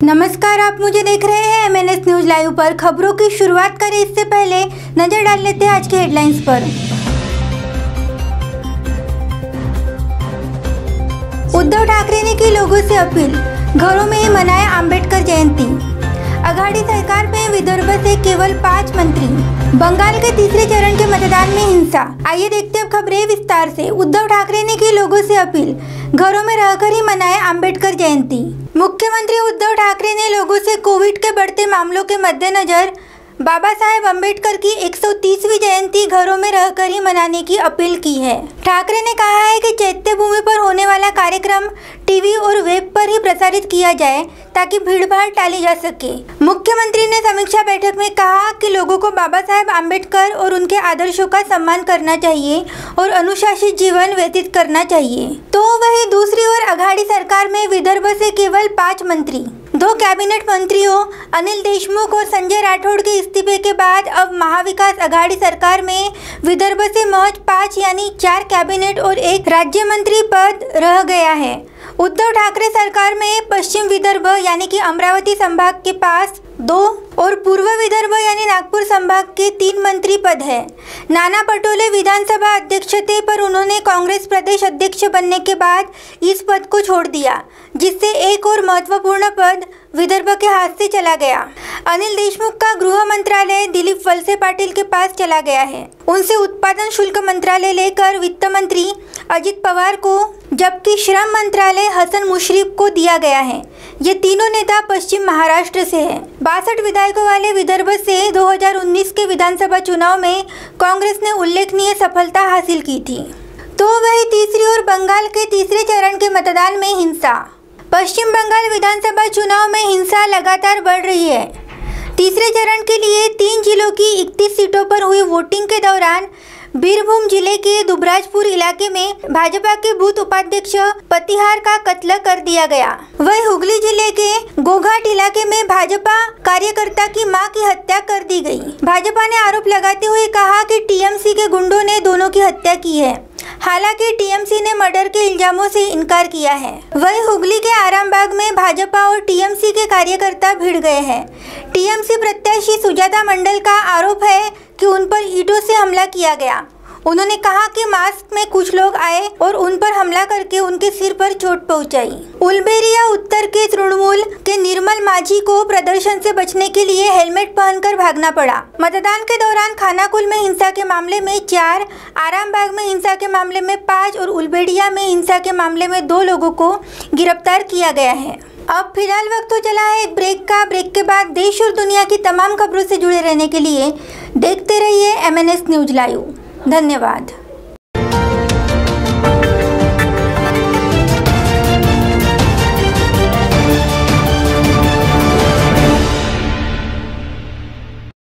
नमस्कार, आप मुझे देख रहे हैं MNS न्यूज लाइव पर। खबरों की शुरुआत करें इससे पहले नजर डाल लेते हैं आज के हेडलाइंस पर। उद्धव ठाकरे ने की लोगों से अपील, घरों में ही मनाएं अंबेडकर जयंती। अघाड़ी सरकार में विदर्भ से केवल 5 मंत्री। बंगाल के तीसरे चरण के मतदान में हिंसा। आइए देखते हैं अब खबरें विस्तार से। उद्धव ठाकरे ने की लोगों से अपील, घरों में रहकर ही मनाएं अंबेडकर जयंती। मुख्यमंत्री उद्धव ठाकरे ने लोगों से कोविड के बढ़ते मामलों के मद्देनजर बाबा साहेब अम्बेडकर की 130वीं जयंती घरों में रहकर ही मनाने की अपील की है। ठाकरे ने कहा है कि चैत्य भूमि पर होने वाला कार्यक्रम टीवी और वेब पर ही प्रसारित किया जाए ताकि भीड़भाड़ टाली जा सके। मुख्यमंत्री ने समीक्षा बैठक में कहा कि लोगों को बाबा साहेब अम्बेडकर और उनके आदर्शों का सम्मान करना चाहिए और अनुशासित जीवन व्यतीत करना चाहिए। तो वहीं दूसरी ओर अघाड़ी सरकार में विदर्भ से केवल 5 मंत्री। 2 कैबिनेट मंत्रियों अनिल देशमुख और संजय राठौड़ के इस्तीफे के बाद अब महाविकास अघाड़ी सरकार में विदर्भ से महज 5 यानी 4 कैबिनेट और 1 राज्य मंत्री पद रह गया है। उद्धव ठाकरे सरकार में पश्चिम विदर्भ यानी कि अमरावती संभाग के पास 2 और पूर्व विदर्भ यानी नागपुर संभाग के 3 मंत्री पद है। नाना पटोले विधानसभा अध्यक्ष थे, पर उन्होंने कांग्रेस प्रदेश अध्यक्ष बनने के बाद इस पद को छोड़ दिया, जिससे एक और महत्वपूर्ण पद विदर्भ के हाथ से चला गया। अनिल देशमुख का गृह मंत्रालय दिलीप वलसे पाटिल के पास चला गया है। उनसे उत्पादन शुल्क मंत्रालय लेकर वित्त मंत्री अजित पवार को, जबकि श्रम मंत्रालय हसन मुशर्रफ को दिया गया है। ये तीनों नेता पश्चिम महाराष्ट्र से हैं। 62 विधायकों वाले विदर्भ से 2019 के विधानसभा चुनाव में कांग्रेस ने उल्लेखनीय सफलता हासिल की थी। तो वही तीसरी ओर बंगाल के तीसरे चरण के मतदान में हिंसा। पश्चिम बंगाल विधानसभा चुनाव में हिंसा लगातार बढ़ रही है। तीसरे चरण के लिए 3 जिलों की 31 सीटों पर हुई वोटिंग के दौरान बीरभूम जिले के दुबराजपुर इलाके में भाजपा के बूथ उपाध्यक्ष पतिहार का कत्ल कर दिया गया। वहीं हुगली जिले के गोघाट इलाके में भाजपा कार्यकर्ता की मां की हत्या कर दी गई। भाजपा ने आरोप लगाते हुए कहा कि टीएमसी के गुंडों ने दोनों की हत्या की है। हालांकि टीएमसी ने मर्डर के इल्जामों से इनकार किया है। वहीं हुगली के आरामबाग में भाजपा और टीएमसी के कार्यकर्ता भिड़ गए हैं। टीएमसी प्रत्याशी सुजाता मंडल का आरोप है कि उन पर ईंटों से हमला किया गया। उन्होंने कहा कि मास्क में कुछ लोग आए और उन पर हमला करके उनके सिर पर चोट पहुंचाई। उलबेरिया उत्तर के तृणमूल के निर्मल माझी को प्रदर्शन से बचने के लिए हेलमेट पहनकर भागना पड़ा। मतदान के दौरान खानाकुल में हिंसा के मामले में 4, आरामबाग में हिंसा के मामले में 5 और उलबेरिया में हिंसा के मामले में 2 लोगों को गिरफ्तार किया गया है। अब फिलहाल वक्त तो चला है एक ब्रेक का। ब्रेक के बाद देश और दुनिया की तमाम खबरों से जुड़े रहने के लिए देखते रहिए MNS न्यूज लाइव। धन्यवाद।